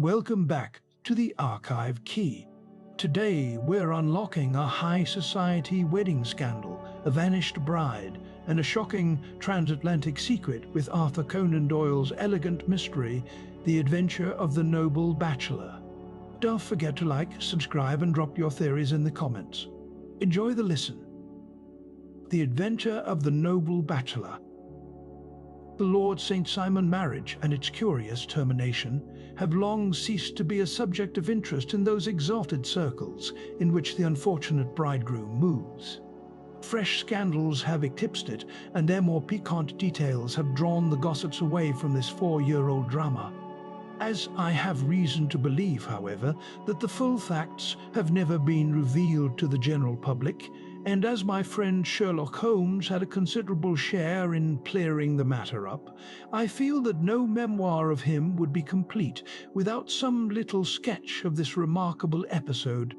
Welcome back to the Archive Key. Today we're unlocking a high society wedding scandal, a vanished bride, and a shocking transatlantic secret with Arthur Conan Doyle's elegant mystery, The Adventure of the Noble Bachelor. Don't forget to like, subscribe, and drop your theories in the comments. Enjoy the listen. The Adventure of the Noble Bachelor. The Lord St. Simon marriage and its curious termination have long ceased to be a subject of interest in those exalted circles in which the unfortunate bridegroom moves. Fresh scandals have eclipsed it, and their more piquant details have drawn the gossips away from this 4-year-old drama. As I have reason to believe, however, that the full facts have never been revealed to the general public, and as my friend Sherlock Holmes had a considerable share in clearing the matter up, I feel that no memoir of him would be complete without some little sketch of this remarkable episode.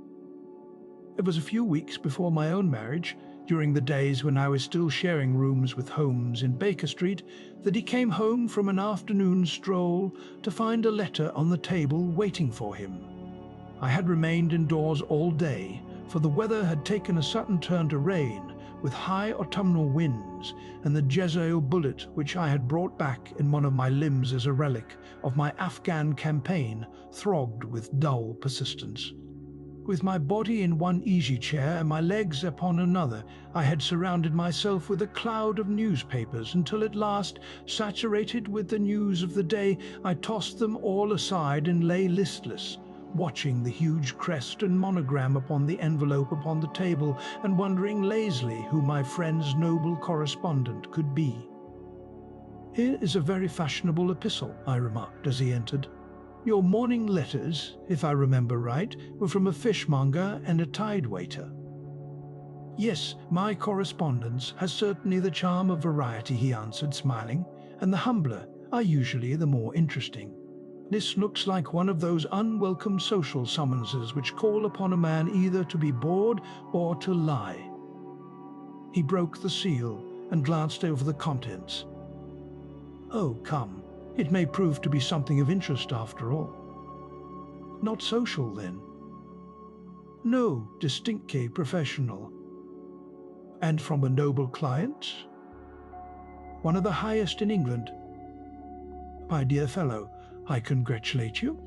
It was a few weeks before my own marriage, during the days when I was still sharing rooms with Holmes in Baker Street, that he came home from an afternoon stroll to find a letter on the table waiting for him. I had remained indoors all day, for the weather had taken a sudden turn to rain, with high autumnal winds, and the Jezero bullet which I had brought back in one of my limbs as a relic of my Afghan campaign throbbed with dull persistence. With my body in one easy chair and my legs upon another, I had surrounded myself with a cloud of newspapers until at last, saturated with the news of the day, I tossed them all aside and lay listless, watching the huge crest and monogram upon the envelope upon the table and wondering lazily who my friend's noble correspondent could be. "Here is a very fashionable epistle," I remarked as he entered. "Your morning letters, if I remember right, were from a fishmonger and a tide waiter." "Yes, my correspondence has certainly the charm of variety," he answered, smiling, "and the humbler are usually the more interesting. This looks like one of those unwelcome social summonses which call upon a man either to be bored or to lie." He broke the seal and glanced over the contents. "Oh, come, it may prove to be something of interest after all." "Not social, then?" "No, distinctly professional." "And from a noble client?" "One of the highest in England." "My dear fellow, I congratulate you.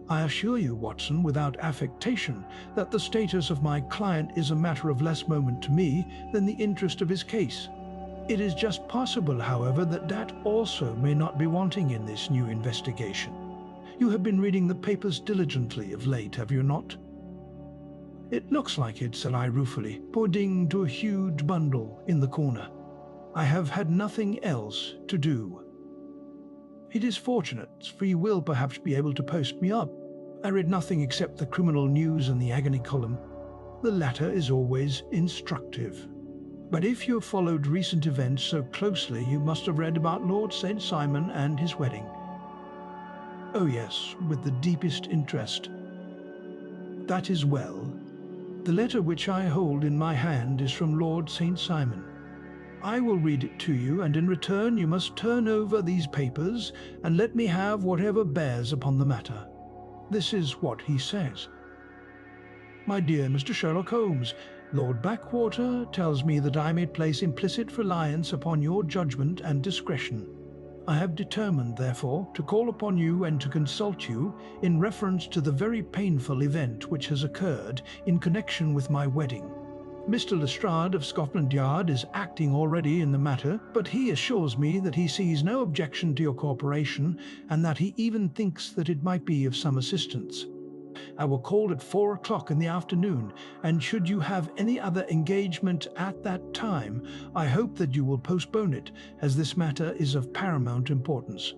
I assure you, Watson, without affectation, that the status of my client is a matter of less moment to me than the interest of his case. It is just possible, however, that also may not be wanting in this new investigation. You have been reading the papers diligently of late, have you not?" "It looks like it," said I ruefully, pointing to a huge bundle in the corner. "I have had nothing else to do." "It is fortunate, for you will perhaps be able to post me up. I read nothing except the criminal news and the agony column. The latter is always instructive. But if you have followed recent events so closely, you must have read about Lord St. Simon and his wedding." "Oh yes, with the deepest interest." "That is well. The letter which I hold in my hand is from Lord St. Simon. I will read it to you, and in return you must turn over these papers and let me have whatever bears upon the matter. This is what he says. "My dear Mr. Sherlock Holmes, Lord Backwater tells me that I may place implicit reliance upon your judgment and discretion. I have determined, therefore, to call upon you and to consult you in reference to the very painful event which has occurred in connection with my wedding. Mr. Lestrade of Scotland Yard is acting already in the matter, but he assures me that he sees no objection to your cooperation, and that he even thinks that it might be of some assistance. I will call at 4 o'clock in the afternoon, and should you have any other engagement at that time, I hope that you will postpone it, as this matter is of paramount importance.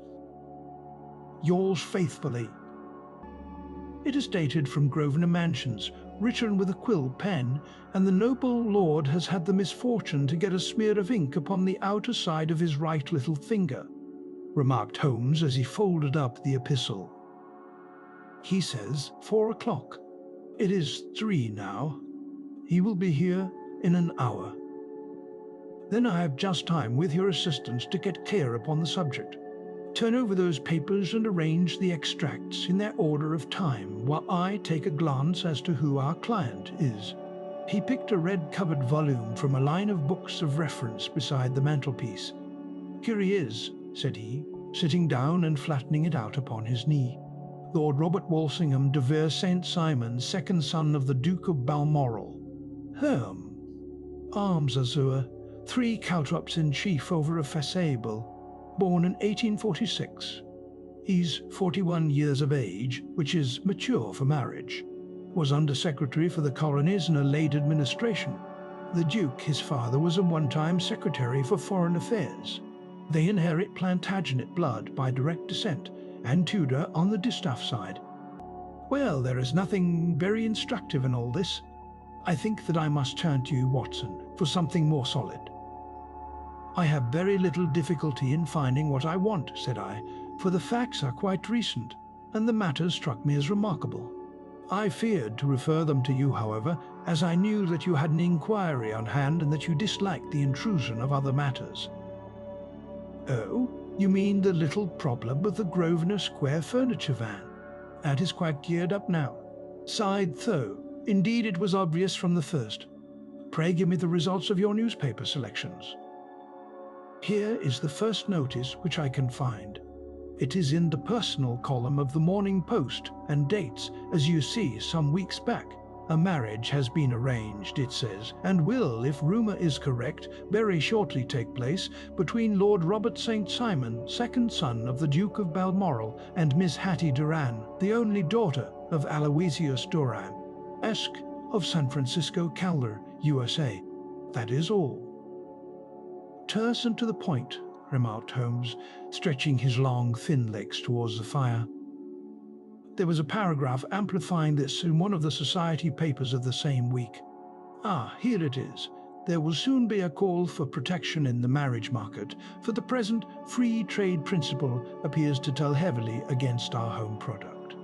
Yours faithfully." It is dated from Grosvenor Mansions, written with a quill pen, and the noble lord has had the misfortune to get a smear of ink upon the outer side of his right little finger, remarked Holmes as he folded up the epistle. "He says 4 o'clock. It is 3 now. He will be here in an hour. Then I have just time, with your assistance, to get clear upon the subject. Turn over those papers and arrange the extracts in their order of time while I take a glance as to who our client is." He picked a red-covered volume from a line of books of reference beside the mantelpiece. "Here he is," said he, sitting down and flattening it out upon his knee. "Lord Robert Walsingham de Vere St. Simon, second son of the Duke of Balmoral. Arms azure, 3 caltrops in chief over a fascicle. Born in 1846. He's 41 years of age, which is mature for marriage. Was Under-Secretary for the Colonies in a late administration. The Duke, his father, was a one-time Secretary for Foreign Affairs. They inherit Plantagenet blood by direct descent, and Tudor on the distaff side. Well, there is nothing very instructive in all this. I think that I must turn to you, Watson, for something more solid." "I have very little difficulty in finding what I want," said I, "for the facts are quite recent, and the matter struck me as remarkable. I feared to refer them to you, however, as I knew that you had an inquiry on hand and that you disliked the intrusion of other matters." "Oh, you mean the little problem of the Grosvenor Square furniture van? That is quite geared up now. Sighed though. Indeed, it was obvious from the first. Pray give me the results of your newspaper selections." Here is the first notice which I can find. It is in the personal column of the Morning Post and dates, as you see, some weeks back. "A marriage has been arranged," it says, "and will, if rumour is correct, very shortly take place between Lord Robert St. Simon, second son of the Duke of Balmoral, and Miss Hattie Doran, the only daughter of Aloysius Doran, Esq. of San Francisco Calder, USA. That is all." "Terse and to the point," remarked Holmes, stretching his long, thin legs towards the fire. There was a paragraph amplifying this in one of the society papers of the same week. Here it is. "There will soon be a call for protection in the marriage market. For the present, free trade principle appears to tell heavily against our home product.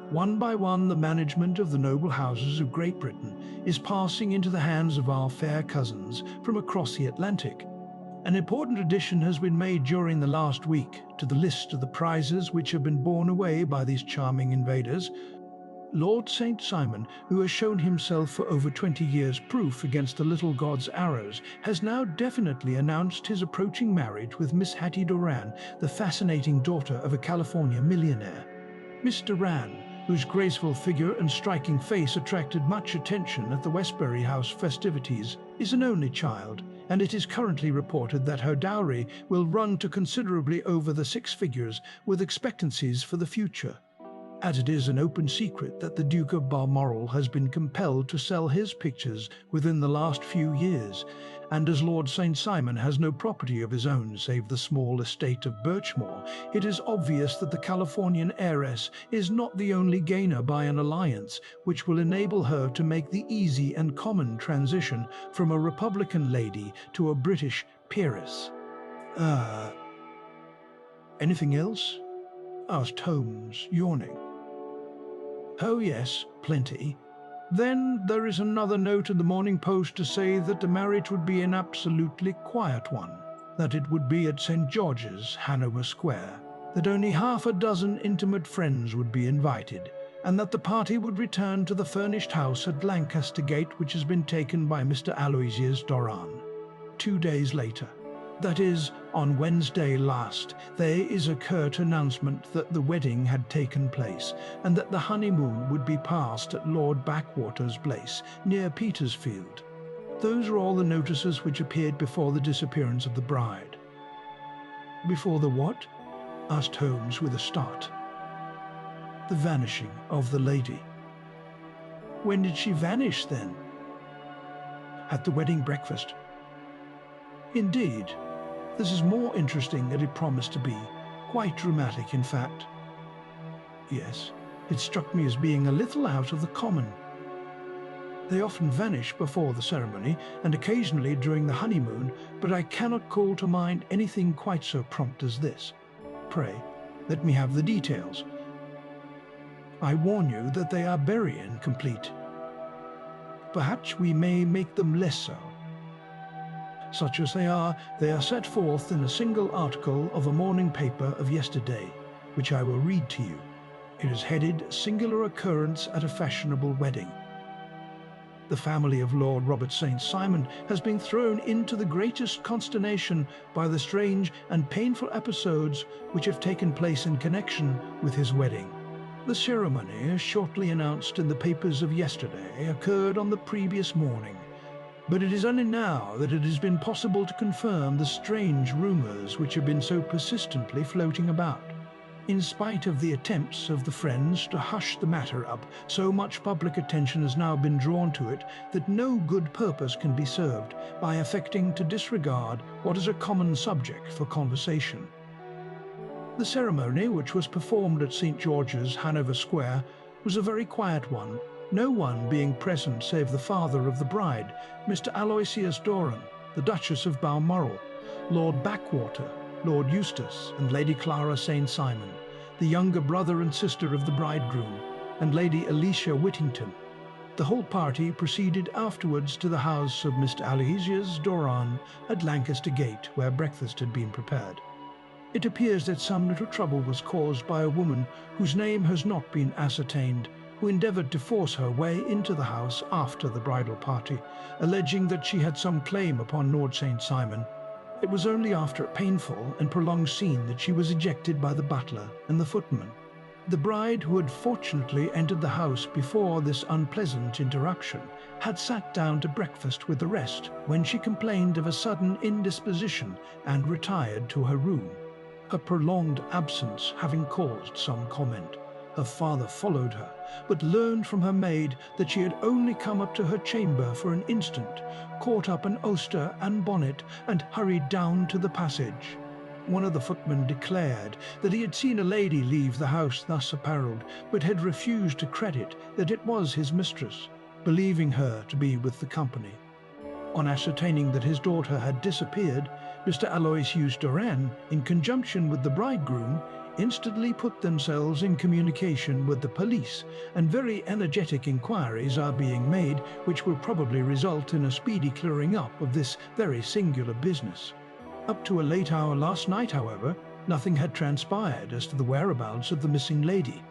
One by one, the management of the noble houses of Great Britain is passing into the hands of our fair cousins from across the Atlantic. An important addition has been made during the last week to the list of the prizes which have been borne away by these charming invaders. Lord St. Simon, who has shown himself for over 20 years proof against the little god's arrows, has now definitely announced his approaching marriage with Miss Hattie Doran, the fascinating daughter of a California millionaire. Miss Doran, whose graceful figure and striking face attracted much attention at the Westbury House festivities, is an only child, and it is currently reported that her dowry will run to considerably over the 6 figures, with expectancies for the future. As it is an open secret that the Duke of Balmoral has been compelled to sell his pictures within the last few years, and as Lord St. Simon has no property of his own save the small estate of Birchmoor, it is obvious that the Californian heiress is not the only gainer by an alliance which will enable her to make the easy and common transition from a Republican lady to a British peeress." "Anything else?" asked Holmes, yawning. "Oh yes, plenty. Then there is another note in the Morning Post to say that the marriage would be an absolutely quiet one, that it would be at St. George's, Hanover Square, that only half a dozen intimate friends would be invited, and that the party would return to the furnished house at Lancaster Gate which has been taken by Mr. Aloysius Doran. 2 days later, that is, on Wednesday last, there is a curt announcement that the wedding had taken place, and that the honeymoon would be passed at Lord Backwater's place, near Petersfield. Those are all the notices which appeared before the disappearance of the bride." "Before the what?" asked Holmes with a start. "The vanishing of the lady." "When did she vanish, then?" "At the wedding breakfast." "Indeed. This is more interesting than it promised to be. Quite dramatic, in fact." "Yes, it struck me as being a little out of the common. They often vanish before the ceremony, and occasionally during the honeymoon, but I cannot call to mind anything quite so prompt as this. Pray, let me have the details. I warn you that they are very incomplete. Perhaps we may make them less so." Such as they are set forth in a single article of a morning paper of yesterday, which I will read to you. It is headed "Singular Occurrence at a Fashionable Wedding." The family of Lord Robert St. Simon has been thrown into the greatest consternation by the strange and painful episodes which have taken place in connection with his wedding. The ceremony, as shortly announced in the papers of yesterday, occurred on the previous morning, but it is only now that it has been possible to confirm the strange rumours which have been so persistently floating about. In spite of the attempts of the friends to hush the matter up, so much public attention has now been drawn to it that no good purpose can be served by affecting to disregard what is a common subject for conversation. The ceremony, which was performed at St. George's, Hanover Square, was a very quiet one, no one being present save the father of the bride, Mr. Aloysius Doran, the Duchess of Balmoral, Lord Backwater, Lord Eustace and Lady Clara St. Simon, the younger brother and sister of the bridegroom, and Lady Alicia Whittington. The whole party proceeded afterwards to the house of Mr. Aloysius Doran at Lancaster Gate, where breakfast had been prepared. It appears that some little trouble was caused by a woman whose name has not been ascertained, who endeavoured to force her way into the house after the bridal party, alleging that she had some claim upon Lord St. Simon. It was only after a painful and prolonged scene that she was ejected by the butler and the footman. The bride, who had fortunately entered the house before this unpleasant interruption, had sat down to breakfast with the rest when she complained of a sudden indisposition and retired to her room, her prolonged absence having caused some comment. Her father followed her, but learned from her maid that she had only come up to her chamber for an instant, caught up an ulster and bonnet, and hurried down to the passage. One of the footmen declared that he had seen a lady leave the house thus apparelled, but had refused to credit that it was his mistress, believing her to be with the company. On ascertaining that his daughter had disappeared, Mr. Aloysius Doran, in conjunction with the bridegroom, instantly put themselves in communication with the police, and very energetic inquiries are being made which will probably result in a speedy clearing up of this very singular business. Up to a late hour last night, however, nothing had transpired as to the whereabouts of the missing lady.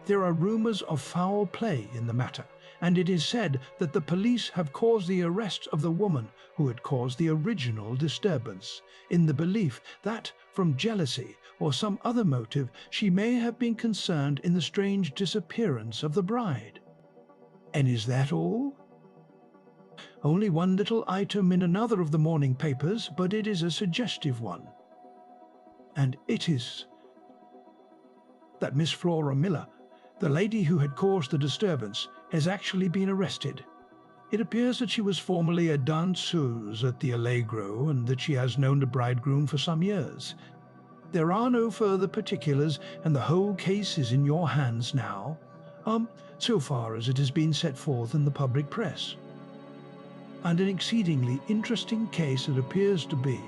There are rumours of foul play in the matter, and it is said that the police have caused the arrest of the woman who had caused the original disturbance, in the belief that, from jealousy or some other motive, she may have been concerned in the strange disappearance of the bride. And is that all? Only one little item in another of the morning papers, but it is a suggestive one. And it is that Miss Flora Miller, the lady who had caused the disturbance, has actually been arrested. It appears that she was formerly a danseuse at the Allegro, and that she has known the bridegroom for some years. There are no further particulars, and the whole case is in your hands now, so far as it has been set forth in the public press. And an exceedingly interesting case it appears to be.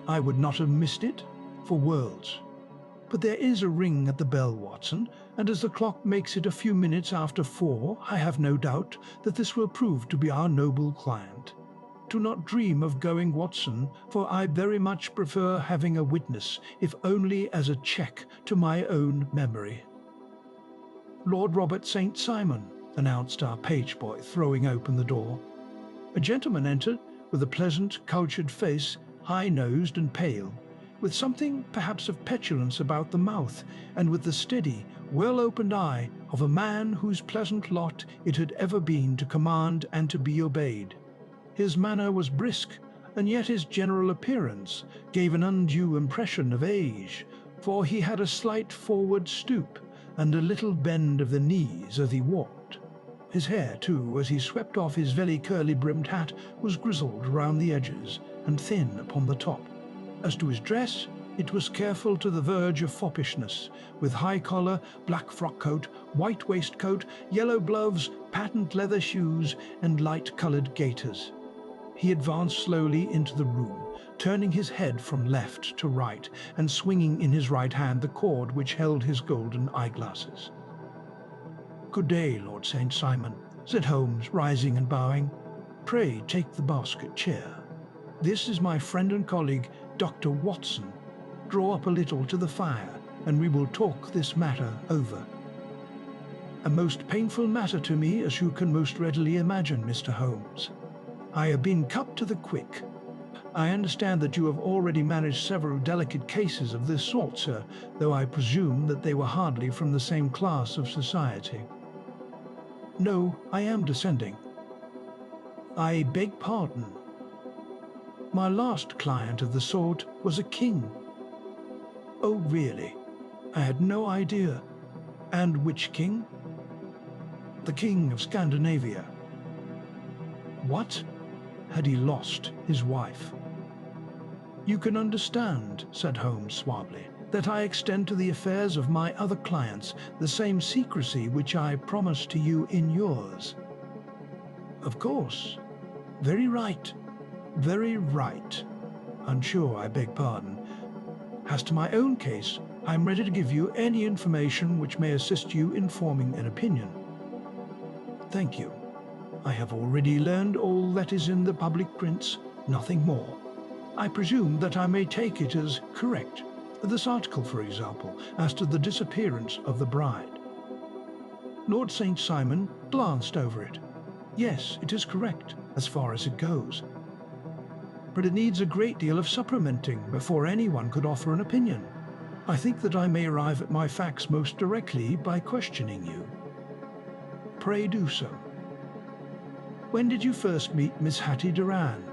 I would not have missed it for worlds. But there is a ring at the bell, Watson, and as the clock makes it a few minutes after 4, I have no doubt that this will prove to be our noble client. Do not dream of going, Watson, for I very much prefer having a witness, if only as a check to my own memory. Lord Robert St. Simon, announced our page boy, throwing open the door. A gentleman entered, with a pleasant, cultured face, high-nosed and pale, with something perhaps of petulance about the mouth, and with the steady, well-opened eye of a man whose pleasant lot it had ever been to command and to be obeyed. His manner was brisk, and yet his general appearance gave an undue impression of age, for he had a slight forward stoop and a little bend of the knees as he walked. His hair, too, as he swept off his very curly-brimmed hat, was grizzled round the edges and thin upon the top. As to his dress, it was careful to the verge of foppishness, with high collar, black frock-coat, white waistcoat, yellow gloves, patent leather shoes, and light-coloured gaiters. He advanced slowly into the room, turning his head from left to right, and swinging in his right hand the cord which held his golden eyeglasses. "Good day, Lord St. Simon," said Holmes, rising and bowing. "Pray take the basket chair." This is my friend and colleague, Dr. Watson. Draw up a little to the fire, and we will talk this matter over. A most painful matter to me, as you can most readily imagine, Mr. Holmes. I have been cut to the quick. I understand that you have already managed several delicate cases of this sort, sir, though I presume that they were hardly from the same class of society. No, I am descending. I beg pardon. My last client of the sort was a king. Oh, really? I had no idea. And which king? The king of Scandinavia. What? Had he lost his wife? You can understand, said Holmes suavely, that I extend to the affairs of my other clients the same secrecy which I promised to you in yours. Of course. Very right. Very right. Unsure, I beg pardon. As to my own case, I am ready to give you any information which may assist you in forming an opinion. Thank you. I have already learned all that is in the public prints, nothing more. I presume that I may take it as correct. This article, for example, as to the disappearance of the bride. Lord St. Simon glanced over it. Yes, it is correct, as far as it goes. But it needs a great deal of supplementing before anyone could offer an opinion. I think that I may arrive at my facts most directly by questioning you. Pray do so. When did you first meet Miss Hattie Duran?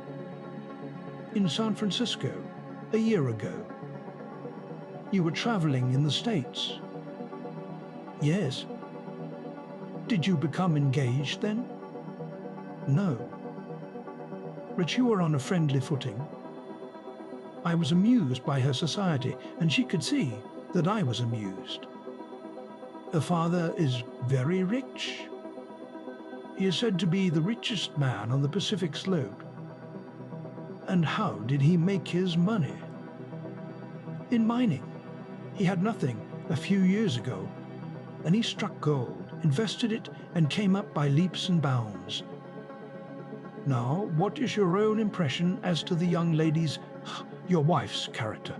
In San Francisco, a year ago. You were traveling in the States? Yes. Did you become engaged then? No. But you were on a friendly footing. I was amused by her society, and she could see that I was amused. Her father is very rich. He is said to be the richest man on the Pacific slope. And how did he make his money? In mining. He had nothing a few years ago, and he struck gold, invested it, and came up by leaps and bounds. Now, what is your own impression as to the young lady's, your wife's, character?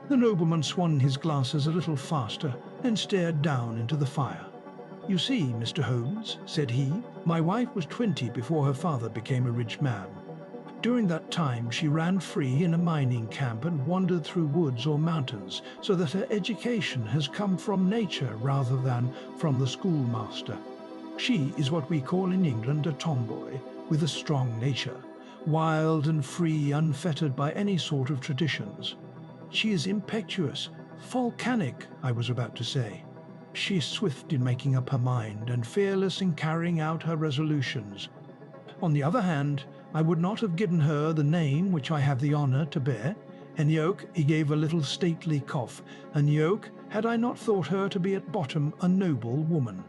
The nobleman swung his glasses a little faster and stared down into the fire. You see, Mr. Holmes, said he, my wife was 20 before her father became a rich man. During that time she ran free in a mining camp and wandered through woods or mountains, so that her education has come from nature rather than from the schoolmaster. She is what we call in England a tomboy, with a strong nature, wild and free, unfettered by any sort of traditions. She is impetuous, volcanic, I was about to say. She is swift in making up her mind and fearless in carrying out her resolutions. On the other hand, I would not have given her the name which I have the honour to bear. And Yoke, he gave a little stately cough, and Yoke, had I not thought her to be at bottom a noble woman.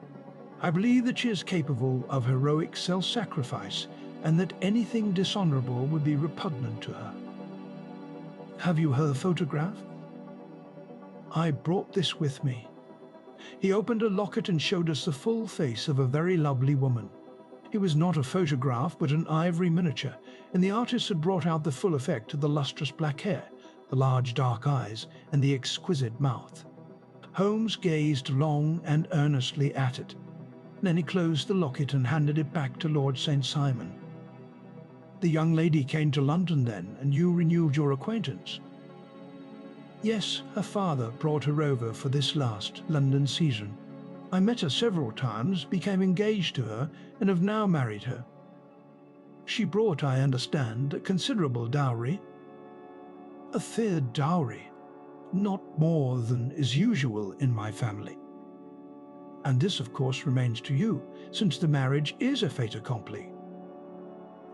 I believe that she is capable of heroic self-sacrifice, and that anything dishonourable would be repugnant to her. Have you her photograph? I brought this with me. He opened a locket and showed us the full face of a very lovely woman. It was not a photograph, but an ivory miniature, and the artist had brought out the full effect of the lustrous black hair, the large dark eyes, and the exquisite mouth. Holmes gazed long and earnestly at it. Then he closed the locket and handed it back to Lord St. Simon. The young lady came to London then, and you renewed your acquaintance? Yes, her father brought her over for this last London season. I met her several times, became engaged to her, and have now married her. She brought, I understand, a considerable dowry. A fair dowry, not more than is usual in my family. And this, of course, remains to you, since the marriage is a fait accompli.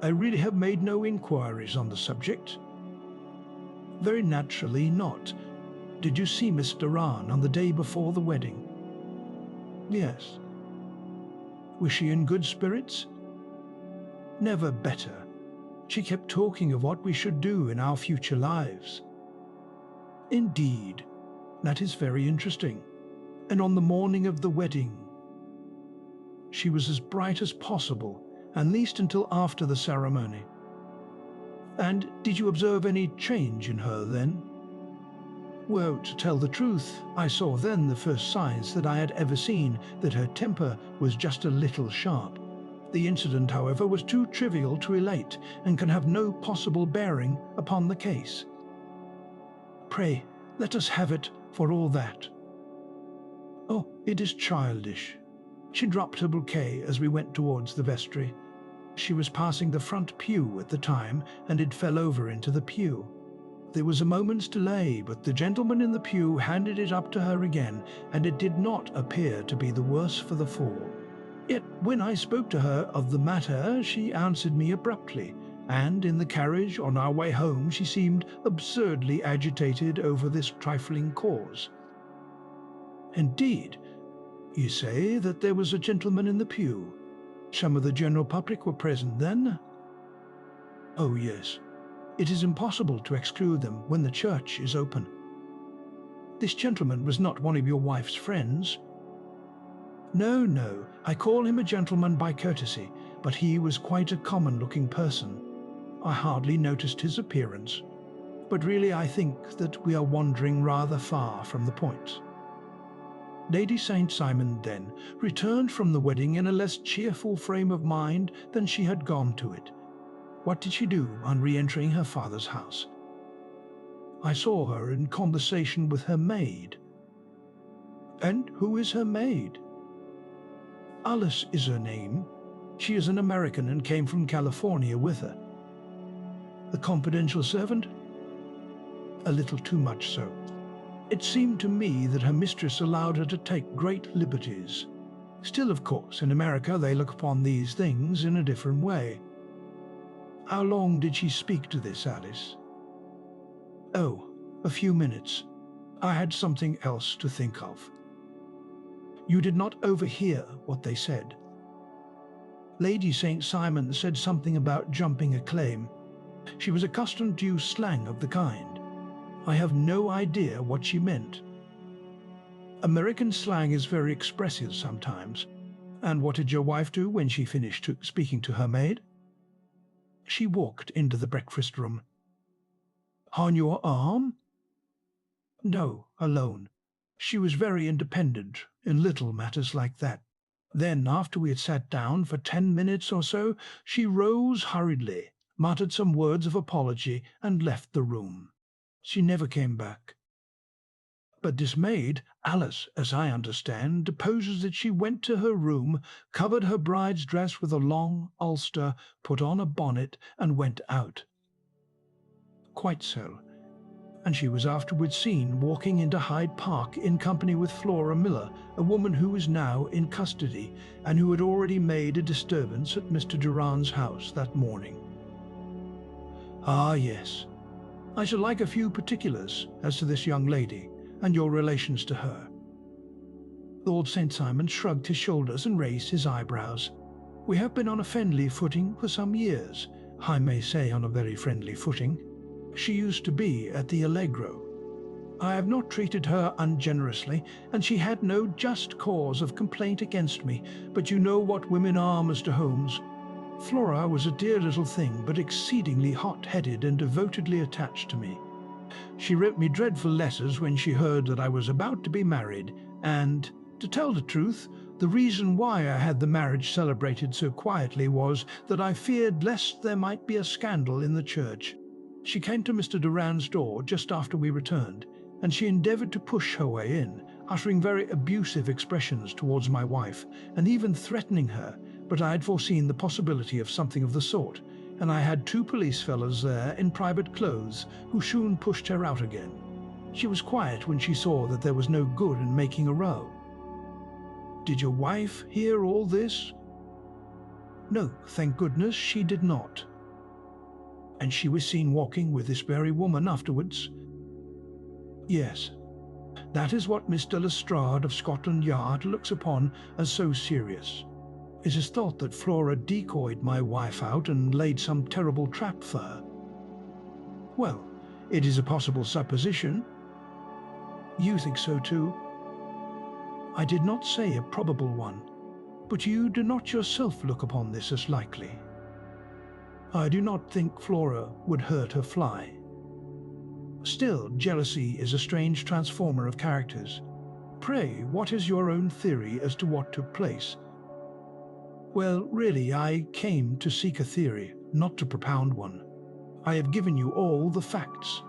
I really have made no inquiries on the subject. Very naturally not. Did you see Miss Duran on the day before the wedding? Yes. Was she in good spirits? Never better. She kept talking of what we should do in our future lives. Indeed, that is very interesting. And on the morning of the wedding, she was as bright as possible, at least until after the ceremony. And did you observe any change in her then? Well, to tell the truth, I saw then the first signs that I had ever seen that her temper was just a little sharp. The incident, however, was too trivial to relate and can have no possible bearing upon the case. Pray, let us have it for all that. Oh, it is childish. She dropped her bouquet as we went towards the vestry. She was passing the front pew at the time, and it fell over into the pew. There was a moment's delay, but the gentleman in the pew handed it up to her again, and it did not appear to be the worse for the fall. Yet when I spoke to her of the matter, she answered me abruptly, and in the carriage on our way home she seemed absurdly agitated over this trifling cause. Indeed, you say that there was a gentleman in the pew. Some of the general public were present then? Oh yes. It is impossible to exclude them when the church is open. This gentleman was not one of your wife's friends? No, no, I call him a gentleman by courtesy, but he was quite a common-looking person. I hardly noticed his appearance. But really I think that we are wandering rather far from the point. Lady St. Simon, then, returned from the wedding in a less cheerful frame of mind than she had gone to it. What did she do on re-entering her father's house? I saw her in conversation with her maid. And who is her maid? Alice is her name. She is an American and came from California with her. The confidential servant? A little too much so. It seemed to me that her mistress allowed her to take great liberties. Still, of course, in America they look upon these things in a different way. How long did she speak to this Alice? Oh, a few minutes. I had something else to think of. You did not overhear what they said. Lady St. Simon said something about jumping a claim. She was accustomed to use slang of the kind. I have no idea what she meant. American slang is very expressive sometimes. And what did your wife do when she finished speaking to her maid? She walked into the breakfast room. On your arm? No, alone. She was very independent in little matters like that. Then, after we had sat down for 10 minutes or so, she rose hurriedly, muttered some words of apology, and left the room. She never came back. But this maid, Alice, as I understand, deposes that she went to her room, covered her bride's dress with a long ulster, put on a bonnet, and went out. Quite so. And she was afterwards seen walking into Hyde Park in company with Flora Miller, a woman who is now in custody, and who had already made a disturbance at Mr. Durand's house that morning. Ah, yes. I should like a few particulars as to this young lady, and your relations to her. Lord St. Simon shrugged his shoulders and raised his eyebrows. We have been on a friendly footing for some years, I may say on a very friendly footing. She used to be at the Allegro. I have not treated her ungenerously, and she had no just cause of complaint against me, but you know what women are, Mr. Holmes. Flora was a dear little thing, but exceedingly hot-headed and devotedly attached to me. She wrote me dreadful letters when she heard that I was about to be married, and, to tell the truth, the reason why I had the marriage celebrated so quietly was that I feared lest there might be a scandal in the church. She came to Mr. Durand's door just after we returned, and she endeavoured to push her way in, uttering very abusive expressions towards my wife, and even threatening her, but I had foreseen the possibility of something of the sort, and I had 2 police fellows there in private clothes who soon pushed her out again. She was quiet when she saw that there was no good in making a row. Did your wife hear all this? No, thank goodness she did not. And she was seen walking with this very woman afterwards? Yes. That is what Mr. Lestrade of Scotland Yard looks upon as so serious. It is thought that Flora decoyed my wife out and laid some terrible trap for her. Well, it is a possible supposition. You think so too? I did not say a probable one, but you do not yourself look upon this as likely. I do not think Flora would hurt her fly. Still, jealousy is a strange transformer of characters. Pray, what is your own theory as to what took place? Well, really, I came to seek a theory, not to propound one. I have given you all the facts.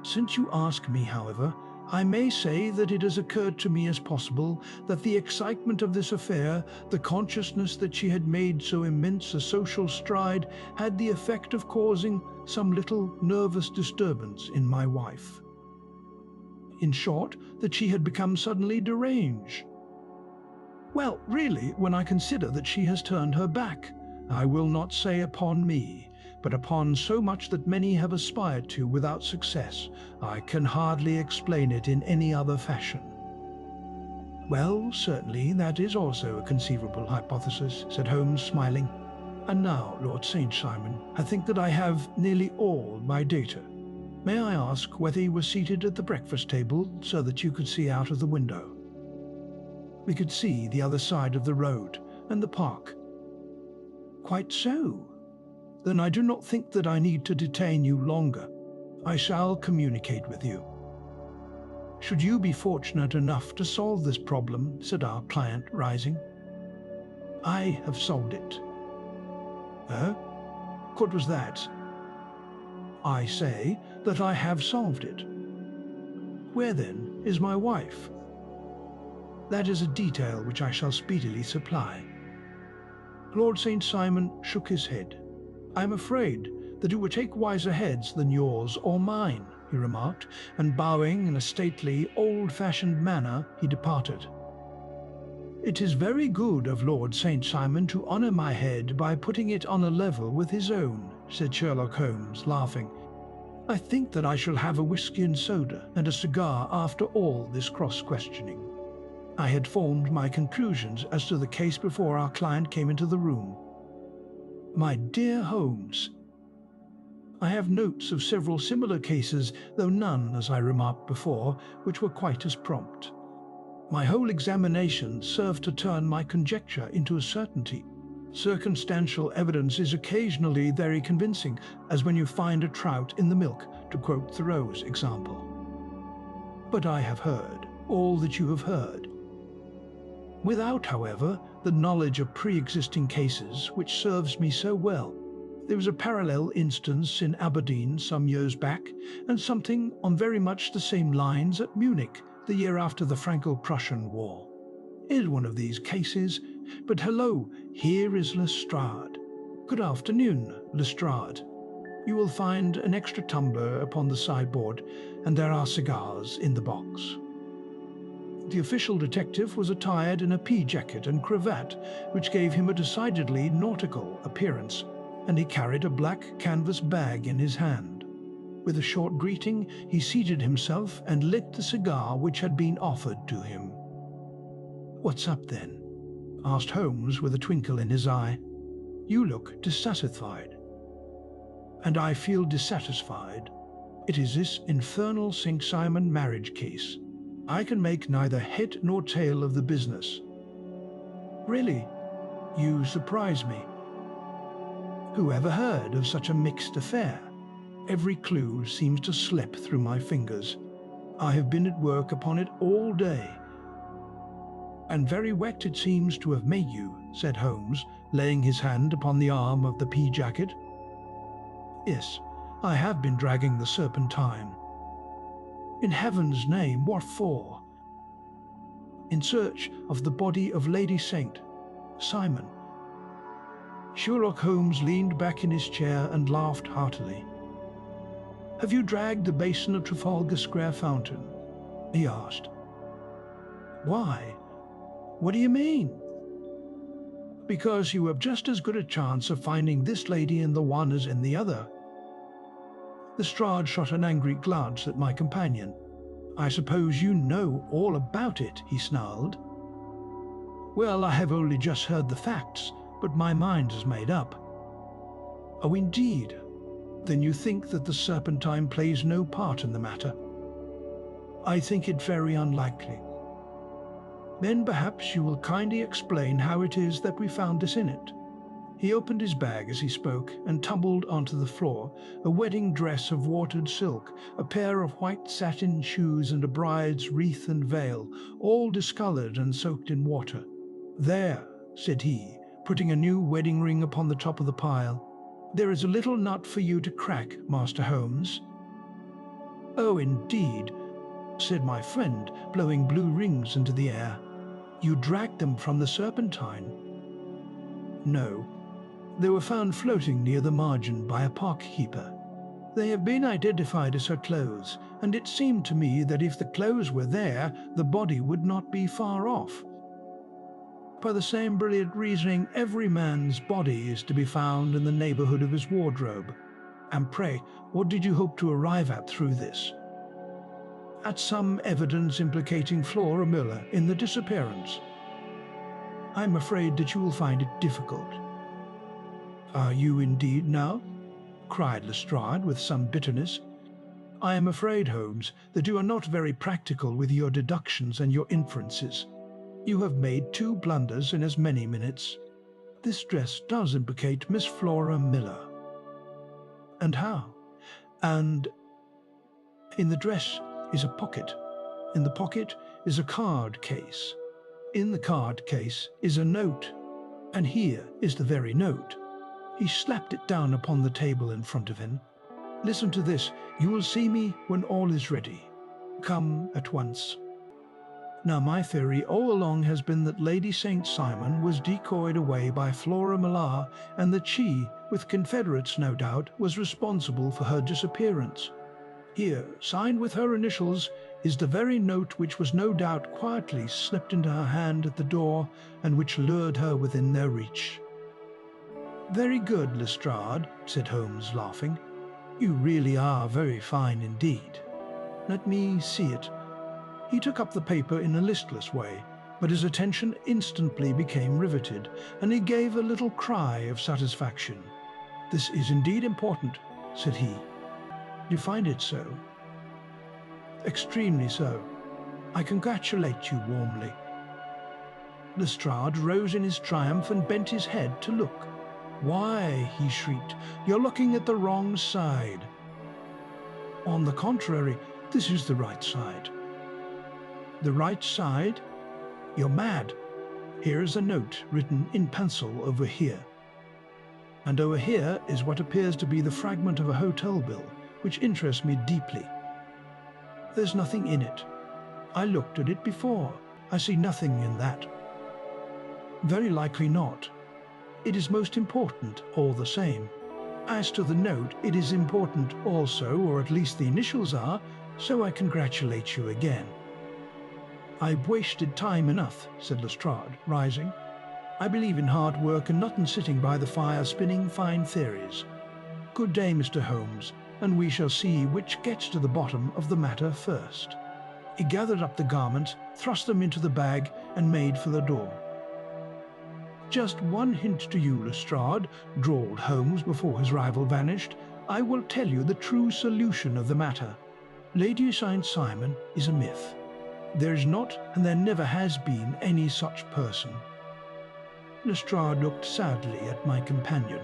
Since you ask me, however, I may say that it has occurred to me as possible that the excitement of this affair, the consciousness that she had made so immense a social stride, had the effect of causing some little nervous disturbance in my wife. In short, that she had become suddenly deranged. Well, really, when I consider that she has turned her back, I will not say upon me, but upon so much that many have aspired to without success, I can hardly explain it in any other fashion. Well, certainly, that is also a conceivable hypothesis, said Holmes, smiling. And now, Lord St. Simon, I think that I have nearly all my data. May I ask whether you were seated at the breakfast table so that you could see out of the window? We could see the other side of the road and the park. Quite so. Then I do not think that I need to detain you longer. I shall communicate with you. Should you be fortunate enough to solve this problem, said our client, rising. I have solved it. What was that? I say that I have solved it. Where, then, is my wife? That is a detail which I shall speedily supply. Lord St. Simon shook his head. I am afraid that it would take wiser heads than yours or mine, he remarked, and bowing in a stately, old-fashioned manner, he departed. It is very good of Lord St. Simon to honour my head by putting it on a level with his own, said Sherlock Holmes, laughing. I think that I shall have a whisky and soda and a cigar after all this cross-questioning. I had formed my conclusions as to the case before our client came into the room. My dear Holmes, I have notes of several similar cases, though none, as I remarked before, which were quite as prompt. My whole examination served to turn my conjecture into a certainty. Circumstantial evidence is occasionally very convincing, as when you find a trout in the milk, to quote Thoreau's example. But I have heard all that you have heard. Without, however, the knowledge of pre-existing cases which serves me so well. There was a parallel instance in Aberdeen some years back, and something on very much the same lines at Munich the year after the Franco-Prussian War. It is one of these cases, but hello, here is Lestrade. Good afternoon, Lestrade. You will find an extra tumbler upon the sideboard, and there are cigars in the box. The official detective was attired in a pea jacket and cravat, which gave him a decidedly nautical appearance, and he carried a black canvas bag in his hand. With a short greeting, he seated himself and lit the cigar which had been offered to him. "What's up, then?" asked Holmes with a twinkle in his eye. "You look dissatisfied." "And I feel dissatisfied. It is this infernal St. Simon marriage case. I can make neither head nor tail of the business." "Really? You surprise me. Who ever heard of such a mixed affair? Every clue seems to slip through my fingers. I have been at work upon it all day." "And very wet it seems to have made you," said Holmes, laying his hand upon the arm of the pea jacket. "Yes, I have been dragging the serpentine." "In heaven's name, what for?" "In search of the body of Lady St. Simon." Sherlock Holmes leaned back in his chair and laughed heartily. "Have you dragged the basin of Trafalgar Square fountain?" he asked. "Why? What do you mean?" "Because you have just as good a chance of finding this lady in the one as in the other." Lestrade shot an angry glance at my companion. "I suppose you know all about it," he snarled. "Well, I have only just heard the facts, but my mind is made up." "Oh, indeed? Then you think that the serpentine plays no part in the matter?" "I think it very unlikely." "Then perhaps you will kindly explain how it is that we found this in it." He opened his bag as he spoke and tumbled onto the floor, a wedding dress of watered silk, a pair of white satin shoes and a bride's wreath and veil, all discoloured and soaked in water. "There," said he, putting a new wedding ring upon the top of the pile. "There is a little nut for you to crack, Master Holmes." "Oh, indeed," said my friend, blowing blue rings into the air. "You dragged them from the Serpentine?" "No. They were found floating near the margin by a park-keeper. They have been identified as her clothes, and it seemed to me that if the clothes were there, the body would not be far off. By the same brilliant reasoning, every man's body is to be found in the neighbourhood of his wardrobe. And pray, what did you hope to arrive at through this?" "At some evidence implicating Flora Miller in the disappearance." "I'm afraid that you will find it difficult." "Are you indeed now?" cried Lestrade with some bitterness. "I am afraid, Holmes, that you are not very practical with your deductions and your inferences. You have made 2 blunders in as many minutes. This dress does implicate Miss Flora Miller." "And how?" "And in the dress is a pocket. In the pocket is a card case. In the card case is a note. And here is the very note." He slapped it down upon the table in front of him. "Listen to this. You will see me when all is ready. Come at once." Now my theory all along has been that Lady St. Simon was decoyed away by Flora Miller, and that she, with confederates no doubt, was responsible for her disappearance. Here, signed with her initials, is the very note which was no doubt quietly slipped into her hand at the door, and which lured her within their reach. "Very good, Lestrade," said Holmes, laughing. "You really are very fine indeed. Let me see it." He took up the paper in a listless way, but his attention instantly became riveted, and he gave a little cry of satisfaction. "This is indeed important," said he. "You find it so?" "Extremely so. I congratulate you warmly." Lestrade rose in his triumph and bent his head to look. "Why," he shrieked, "you're looking at the wrong side." "On the contrary, this is the right side." "The right side? You're mad. Here is a note written in pencil over here. And over here is what appears to be the fragment of a hotel bill, which interests me deeply. There's nothing in it. I looked at it before. I see nothing in that." "Very likely not. It is most important all the same. As to the note, it is important also, or at least the initials are, so I congratulate you again." "I've wasted time enough," said Lestrade, rising. "I believe in hard work and not in sitting by the fire spinning fine theories. Good day, Mr. Holmes, and we shall see which gets to the bottom of the matter first." He gathered up the garments, thrust them into the bag, and made for the door. "Just one hint to you, Lestrade," drawled Holmes before his rival vanished. "I will tell you the true solution of the matter. Lady St. Simon is a myth. There is not, and there never has been, any such person." Lestrade looked sadly at my companion.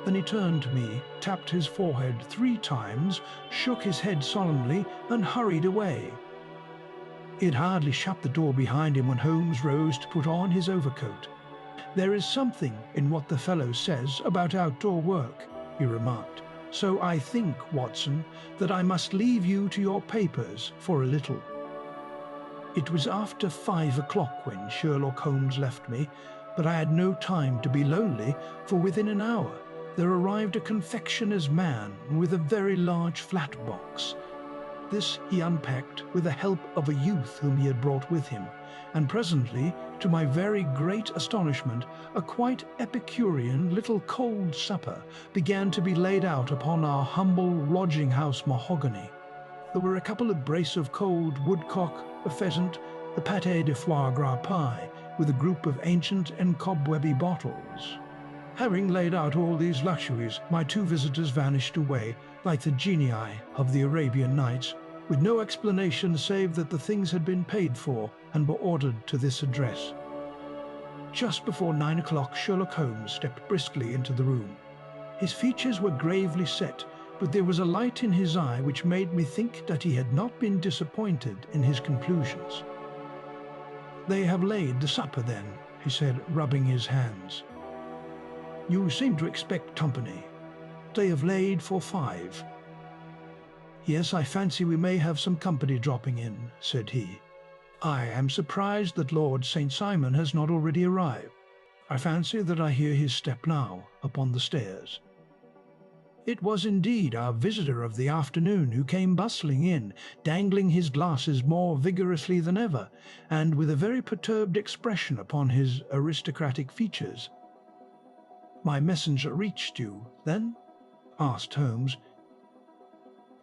Then he turned to me, tapped his forehead 3 times, shook his head solemnly, and hurried away. He had hardly shut the door behind him when Holmes rose to put on his overcoat. "There is something in what the fellow says about outdoor work," he remarked. "So I think, Watson, that I must leave you to your papers for a little." It was after 5 o'clock when Sherlock Holmes left me, but I had no time to be lonely, for within an hour there arrived a confectioner's man with a very large flat box. This he unpacked with the help of a youth whom he had brought with him, and presently, to my very great astonishment, a quite Epicurean little cold supper began to be laid out upon our humble lodging-house mahogany. There were a couple of brace of cold woodcock, a pheasant, a pâté de foie gras pie, with a group of ancient and cobwebby bottles. Having laid out all these luxuries, my 2 visitors vanished away, like the genii of the Arabian Nights, with no explanation save that the things had been paid for and were ordered to this address. Just before 9 o'clock, Sherlock Holmes stepped briskly into the room. His features were gravely set, but there was a light in his eye which made me think that he had not been disappointed in his conclusions. "They have laid the supper, then," he said, rubbing his hands. "You seem to expect company. They have laid for 5. "Yes, I fancy we may have some company dropping in," said he. "I am surprised that Lord St. Simon has not already arrived. I fancy that I hear his step now upon the stairs." It was indeed our visitor of the afternoon who came bustling in, dangling his glasses more vigorously than ever, and with a very perturbed expression upon his aristocratic features. "My messenger reached you, then?" asked Holmes.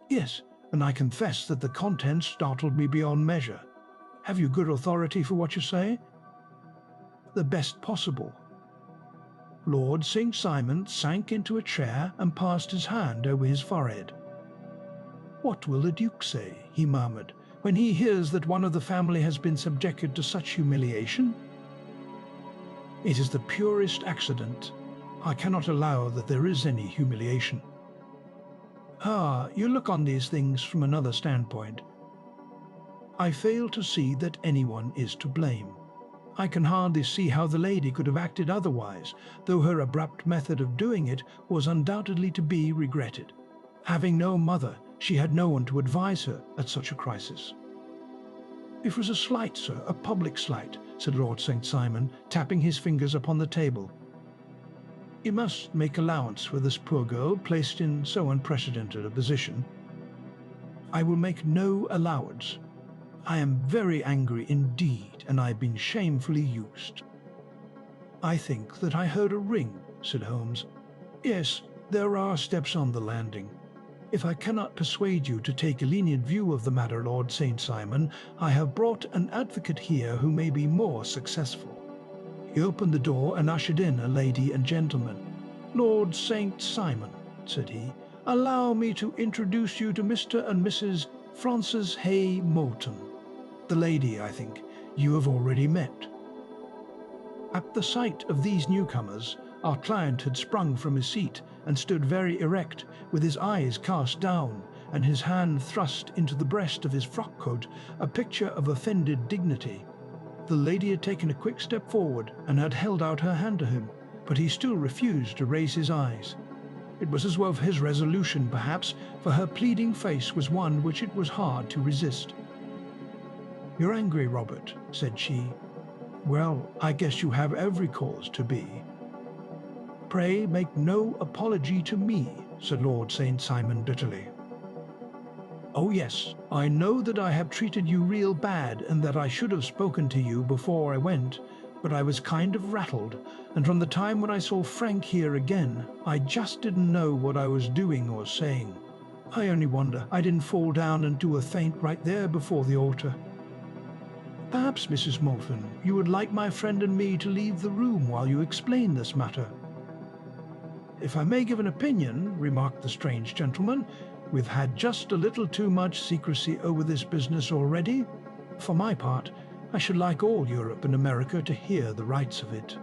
"Yes, and I confess that the contents startled me beyond measure. Have you good authority for what you say?" "The best possible." Lord St. Simon sank into a chair and passed his hand over his forehead. "What will the Duke say," he murmured, "when he hears that one of the family has been subjected to such humiliation?" "It is the purest accident. I cannot allow that there is any humiliation." "Ah, you look on these things from another standpoint." "I fail to see that anyone is to blame. I can hardly see how the lady could have acted otherwise, though her abrupt method of doing it was undoubtedly to be regretted. Having no mother, she had no one to advise her at such a crisis." "It was a slight, sir, a public slight," said Lord St. Simon, tapping his fingers upon the table. "You must make allowance for this poor girl placed in so unprecedented a position." "I will make no allowance. I am very angry indeed, and I have been shamefully used." "I think that I heard a ring," said Holmes. "Yes, there are steps on the landing. If I cannot persuade you to take a lenient view of the matter, Lord St. Simon, I have brought an advocate here who may be more successful." He opened the door and ushered in a lady and gentleman. "Lord St. Simon," said he, "allow me to introduce you to Mr. and Mrs. Francis Hay Moulton. The lady, I think, you have already met." At the sight of these newcomers, our client had sprung from his seat and stood very erect, with his eyes cast down and his hand thrust into the breast of his frock-coat, a picture of offended dignity. The lady had taken a quick step forward and had held out her hand to him, but he still refused to raise his eyes. It was as well for his resolution, perhaps, for her pleading face was one which it was hard to resist. "You're angry, Robert," said she. "Well, I guess you have every cause to be." "Pray make no apology to me," said Lord St. Simon bitterly. "Oh yes, I know that I have treated you real bad and that I should have spoken to you before I went, but I was kind of rattled, and from the time when I saw Frank here again, I just didn't know what I was doing or saying. I only wonder I didn't fall down and do a faint right there before the altar." "Perhaps, Mrs. Moulton, you would like my friend and me to leave the room while you explain this matter." "If I may give an opinion," remarked the strange gentleman, "we've had just a little too much secrecy over this business already. For my part, I should like all Europe and America to hear the rights of it."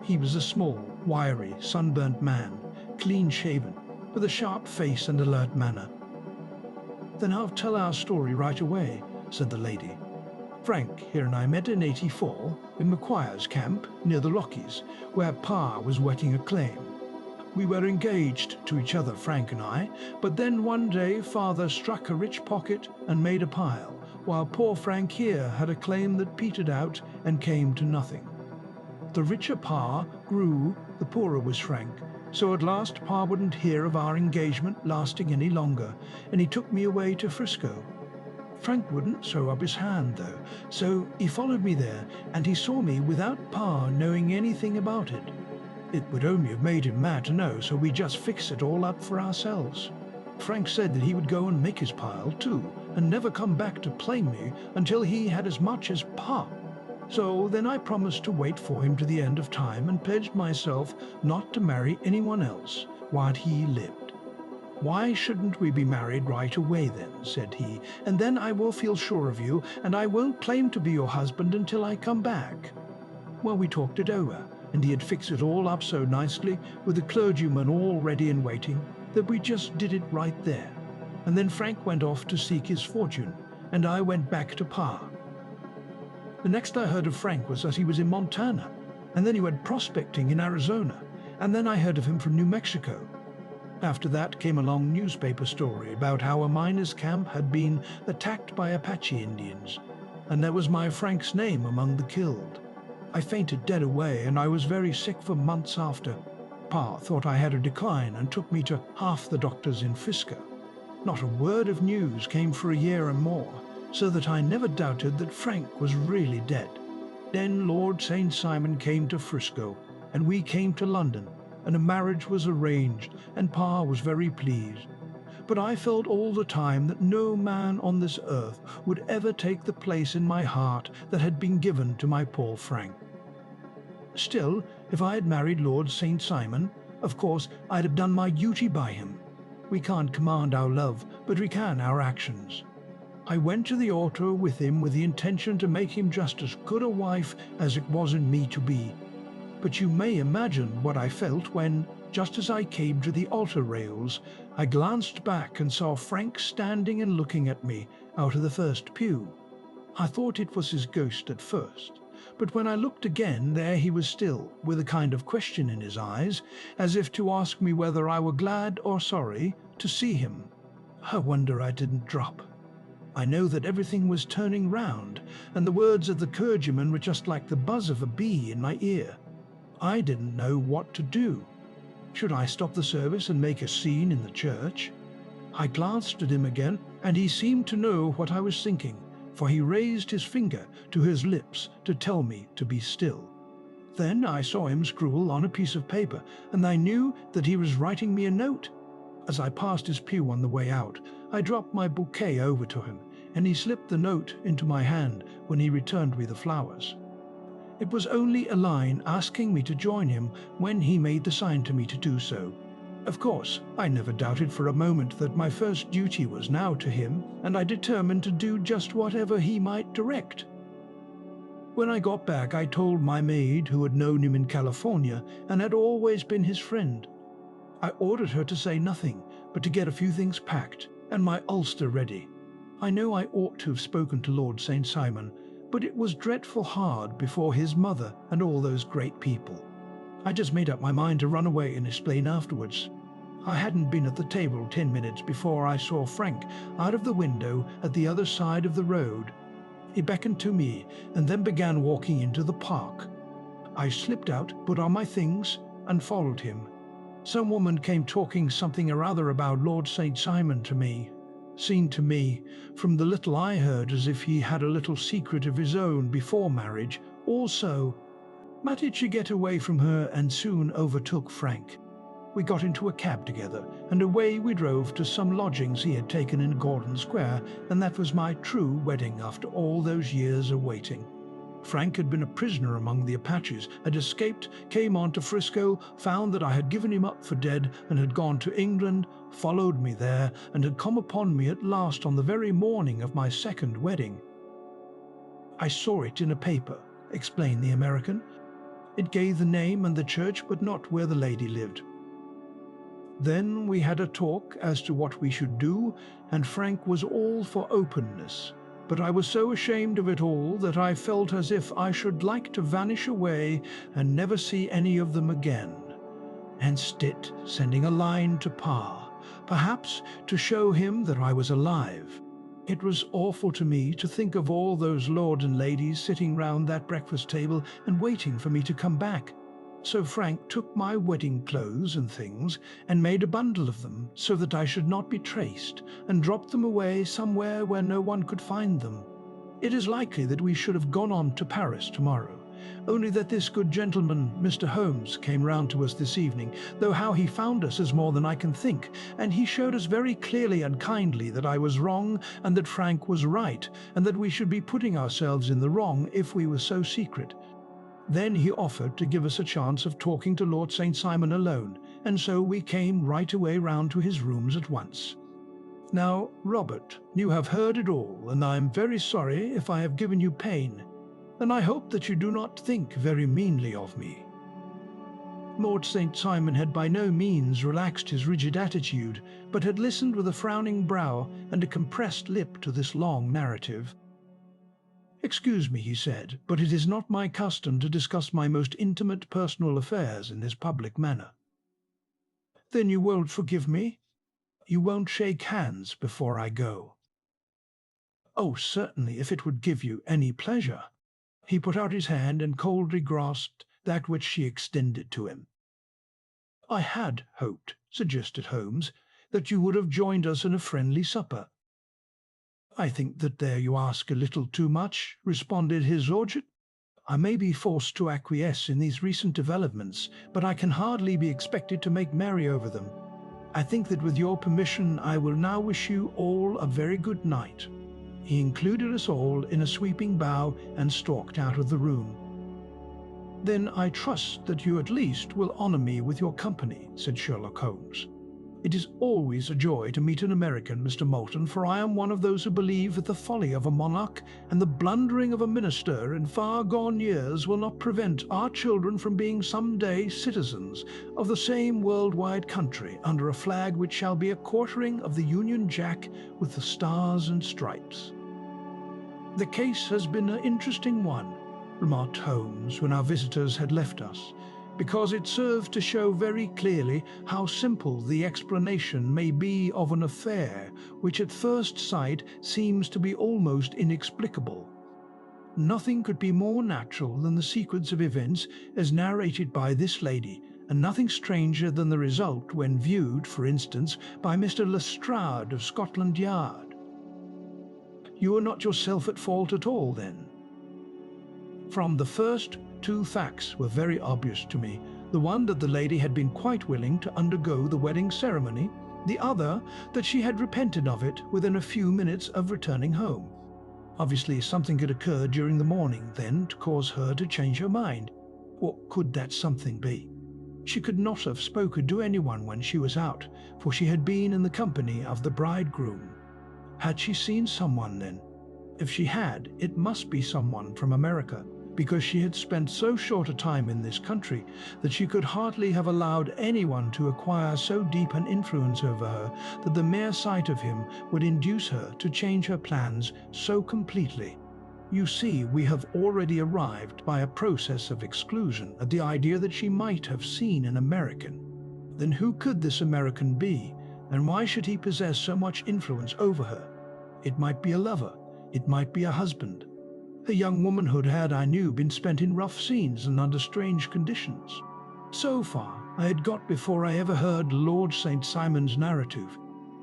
He was a small, wiry, sunburnt man, clean-shaven, with a sharp face and alert manner. "Then I'll tell our story right away," said the lady. "Frank here and I met in '84 in Macquare's camp near the Lockies, where Pa was wetting a claim. We were engaged to each other, Frank and I, but then one day Father struck a rich pocket and made a pile, while poor Frank here had a claim that petered out and came to nothing. The richer Pa grew, the poorer was Frank, so at last Pa wouldn't hear of our engagement lasting any longer, and he took me away to Frisco. Frank wouldn't throw up his hand, though, so he followed me there, and he saw me without Pa knowing anything about it. It would only have made him mad to know, so we just fixed it all up for ourselves. Frank said that he would go and make his pile, too, and never come back to claim me until he had as much as Pa. So then I promised to wait for him to the end of time and pledged myself not to marry anyone else while he lived. 'Why shouldn't we be married right away then?' said he, 'and then I will feel sure of you, and I won't claim to be your husband until I come back.' Well, we talked it over, and he had fixed it all up so nicely, with the clergyman all ready and waiting, that we just did it right there. And then Frank went off to seek his fortune, and I went back to Pa. The next I heard of Frank was that he was in Montana, and then he went prospecting in Arizona, and then I heard of him from New Mexico. After that came a long newspaper story about how a miners' camp had been attacked by Apache Indians, and there was my Frank's name among the killed. I fainted dead away, and I was very sick for months after. Pa thought I had a decline and took me to half the doctors in Frisco. Not a word of news came for a year and more, so that I never doubted that Frank was really dead. Then Lord St. Simon came to Frisco, and we came to London, and a marriage was arranged, and Pa was very pleased. But I felt all the time that no man on this earth would ever take the place in my heart that had been given to my poor Frank. Still, if I had married Lord St. Simon, of course I'd have done my duty by him. We can't command our love, but we can our actions. I went to the altar with him with the intention to make him just as good a wife as it was in me to be. But you may imagine what I felt when, just as I came to the altar rails, I glanced back and saw Frank standing and looking at me out of the first pew. I thought it was his ghost at first, but when I looked again, there he was still, with a kind of question in his eyes, as if to ask me whether I were glad or sorry to see him. I wonder I didn't drop. I know that everything was turning round, and the words of the clergyman were just like the buzz of a bee in my ear. I didn't know what to do. Should I stop the service and make a scene in the church? I glanced at him again, and he seemed to know what I was thinking, for he raised his finger to his lips to tell me to be still. Then I saw him scrawl on a piece of paper, and I knew that he was writing me a note. As I passed his pew on the way out, I dropped my bouquet over to him, and he slipped the note into my hand when he returned me the flowers. It was only a line asking me to join him when he made the sign to me to do so. Of course, I never doubted for a moment that my first duty was now to him, and I determined to do just whatever he might direct. When I got back, I told my maid, who had known him in California and had always been his friend. I ordered her to say nothing, but to get a few things packed and my ulster ready. I know I ought to have spoken to Lord St. Simon, but it was dreadful hard before his mother and all those great people. I just made up my mind to run away and explain afterwards. I hadn't been at the table 10 minutes before I saw Frank out of the window at the other side of the road. He beckoned to me and then began walking into the park. I slipped out, put on my things, and followed him. Some woman came talking something or other about Lord St. Simon to me. Seemed to me, from the little I heard, as if he had a little secret of his own before marriage, also. Managed to get away from her and soon overtook Frank. We got into a cab together, and away we drove to some lodgings he had taken in Gordon Square, and that was my true wedding after all those years of waiting. Frank had been a prisoner among the Apaches, had escaped, came on to Frisco, found that I had given him up for dead, and had gone to England, followed me there, and had come upon me at last on the very morning of my second wedding. I saw it in a paper, explained the American. It gave the name and the church, but not where the lady lived. Then we had a talk as to what we should do, and Frank was all for openness. But I was so ashamed of it all that I felt as if I should like to vanish away and never see any of them again. And Stitt sending a line to Pa, perhaps to show him that I was alive. It was awful to me to think of all those lords and ladies sitting round that breakfast table and waiting for me to come back. So Frank took my wedding clothes and things and made a bundle of them so that I should not be traced, and dropped them away somewhere where no one could find them. It is likely that we should have gone on to Paris tomorrow, only that this good gentleman, Mr. Holmes, came round to us this evening, though how he found us is more than I can think, and he showed us very clearly and kindly that I was wrong and that Frank was right, and that we should be putting ourselves in the wrong if we were so secret. Then he offered to give us a chance of talking to Lord St. Simon alone, and so we came right away round to his rooms at once. Now, Robert, you have heard it all, and I am very sorry if I have given you pain. and I hope that you do not think very meanly of me." Lord St. Simon had by no means relaxed his rigid attitude, but had listened with a frowning brow and a compressed lip to this long narrative. "Excuse me," he said, "but it is not my custom to discuss my most intimate personal affairs in this public manner." "Then you won't forgive me? You won't shake hands before I go?" "Oh, certainly, if it would give you any pleasure." He put out his hand and coldly grasped that which she extended to him. "I had hoped," suggested Holmes, "that you would have joined us in a friendly supper." "I think that there you ask a little too much," responded his lordship. "I may be forced to acquiesce in these recent developments, but I can hardly be expected to make merry over them. I think that with your permission I will now wish you all a very good night." He included us all in a sweeping bow and stalked out of the room. "Then I trust that you at least will honour me with your company," said Sherlock Holmes. "It is always a joy to meet an American, Mr. Moulton, for I am one of those who believe that the folly of a monarch and the blundering of a minister in far-gone years will not prevent our children from being some day citizens of the same world-wide country under a flag which shall be a quartering of the Union Jack with the stars and stripes." "The case has been an interesting one," remarked Holmes when our visitors had left us, "because it served to show very clearly how simple the explanation may be of an affair which at first sight seems to be almost inexplicable. Nothing could be more natural than the sequence of events as narrated by this lady, and nothing stranger than the result when viewed, for instance, by Mr. Lestrade of Scotland Yard." "You are not yourself at fault at all, then?" "From the first, two facts were very obvious to me. The one that the lady had been quite willing to undergo the wedding ceremony, the other that she had repented of it within a few minutes of returning home. Obviously something had occurred during the morning then to cause her to change her mind. What could that something be? She could not have spoken to anyone when she was out, for she had been in the company of the bridegroom. Had she seen someone then? If she had, it must be someone from America, because she had spent so short a time in this country that she could hardly have allowed anyone to acquire so deep an influence over her that the mere sight of him would induce her to change her plans so completely. You see, we have already arrived by a process of exclusion at the idea that she might have seen an American. Then who could this American be, and why should he possess so much influence over her? It might be a lover, it might be a husband. Her young womanhood had, I knew, been spent in rough scenes and under strange conditions. So far I had got before I ever heard Lord St. Simon's narrative,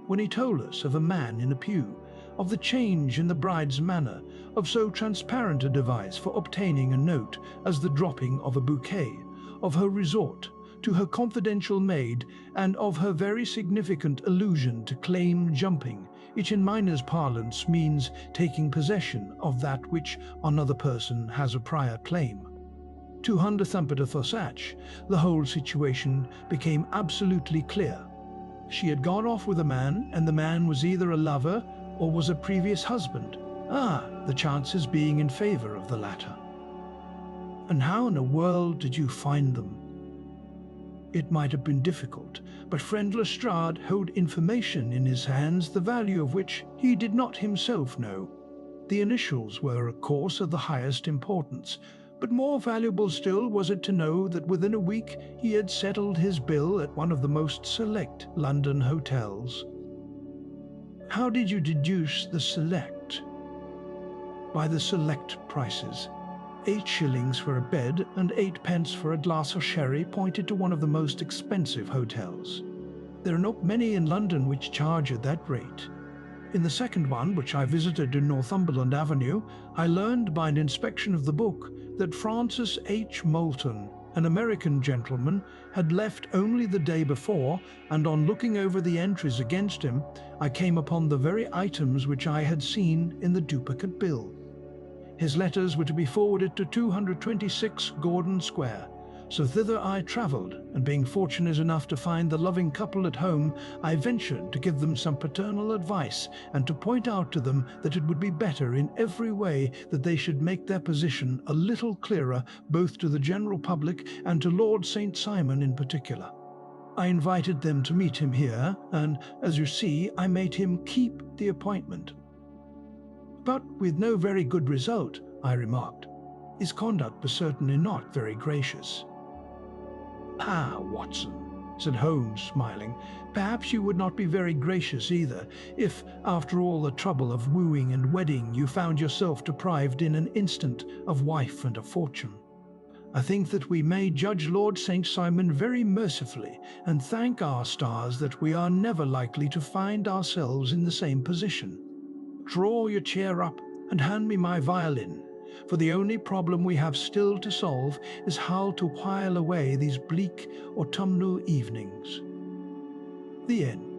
when he told us of a man in a pew, of the change in the bride's manner, of so transparent a device for obtaining a note as the dropping of a bouquet, of her resort to her confidential maid, and of her very significant allusion to claim jumping, which in miners' parlance means taking possession of that which another person has a prior claim. To Hunter Thumper de Forsach, the whole situation became absolutely clear. She had gone off with a man, and the man was either a lover or was a previous husband. The chances being in favour of the latter. And how in the world did you find them? It might have been difficult, but friend Lestrade held information in his hands the value of which he did not himself know. The initials were, of course, of the highest importance, but more valuable still was it to know that within a week he had settled his bill at one of the most select London hotels. How did you deduce the select? By the select prices. 8 shillings for a bed and 8 pence for a glass of sherry pointed to one of the most expensive hotels. There are not many in London which charge at that rate. In the second one, which I visited in Northumberland Avenue, I learned by an inspection of the book that Francis H. Moulton, an American gentleman, had left only the day before, and on looking over the entries against him, I came upon the very items which I had seen in the duplicate bill. His letters were to be forwarded to 226 Gordon Square, So thither I travelled, and being fortunate enough to find the loving couple at home, I ventured to give them some paternal advice and to point out to them that it would be better in every way that they should make their position a little clearer both to the general public and to Lord St. Simon in particular. I invited them to meet him here, and, as you see, I made him keep the appointment. But with no very good result, I remarked. His conduct was certainly not very gracious. "Ah, Watson," said Holmes, smiling, "perhaps you would not be very gracious either, if, after all the trouble of wooing and wedding, you found yourself deprived in an instant of wife and a fortune. I think that we may judge Lord St. Simon very mercifully, and thank our stars that we are never likely to find ourselves in the same position. Draw your chair up and hand me my violin, for the only problem we have still to solve is how to while away these bleak autumnal evenings." The end.